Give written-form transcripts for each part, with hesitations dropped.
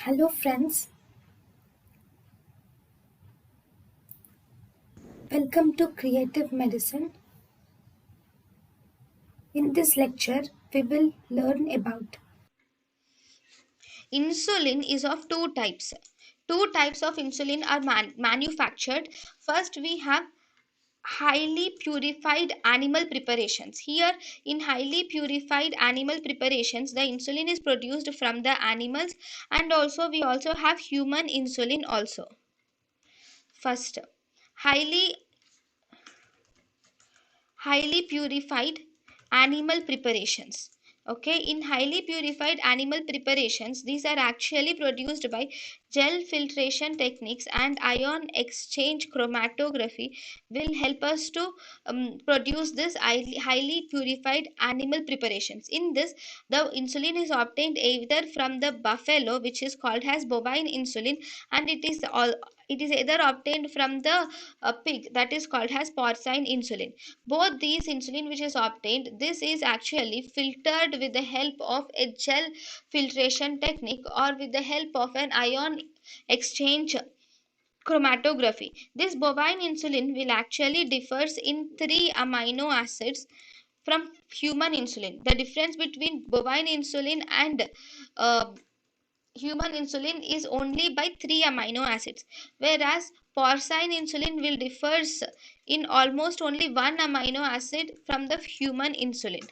Hello friends, welcome to Creative Medicine. In this lecture, we will learn about Insulin is of two types. Two types of insulin are manufactured. First, we have highly purified animal preparations. Here, in highly purified animal preparations, the insulin is produced from the animals, and also we also have human insulin also. First, highly highly purified animal preparations. Okay, in highly purified animal preparations, these are actually produced by gel filtration techniques, and ion exchange chromatography will help us to produce this highly purified animal preparations. In this, the insulin is obtained either from the buffalo, which is called as bovine insulin, and it is either obtained from the pig, that is called as porcine insulin. Both these insulin which is obtained, this is actually filtered with the help of a gel filtration technique or with the help of an ion exchange chromatography. This bovine insulin will actually differs in 3 amino acids from human insulin. The difference between bovine insulin and uh, human insulin is only by 3 amino acids, whereas porcine insulin will differs in almost only 1 amino acid from the human insulin.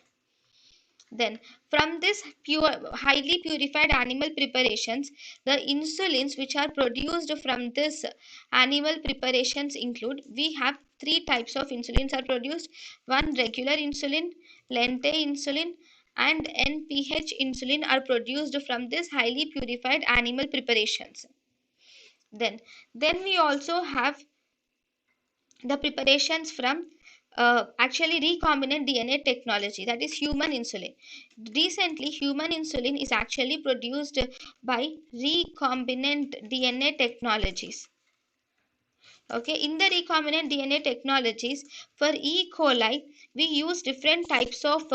Then, from this highly purified animal preparations, the insulins which are produced from this animal preparations include, we have three types of insulins are produced. One, regular insulin, lente insulin, and NPH insulin are produced from this highly purified animal preparations. Then, then we also have the preparations from actually recombinant DNA technology, that is human insulin. Recently, human insulin is actually produced by recombinant DNA technologies. Okay, in the recombinant DNA technologies, for E. coli, we use different types of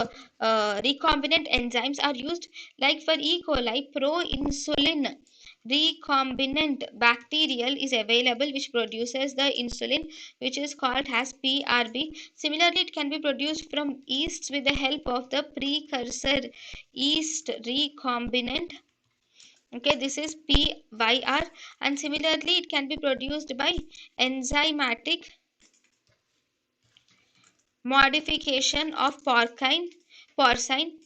recombinant enzymes are used. Like for E. coli, pro-insulin recombinant bacterial is available, which produces the insulin, which is called as PRB. Similarly, it can be produced from yeasts with the help of the precursor yeast recombinant. Okay, this is PYR, and similarly it can be produced by enzymatic modification of porcine.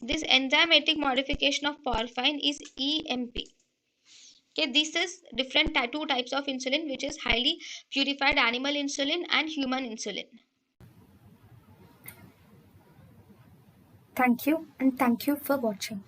This enzymatic modification of porcine is EMP. Okay, this is two types of insulin, which is highly purified animal insulin and human insulin. thank you and thank you for watching.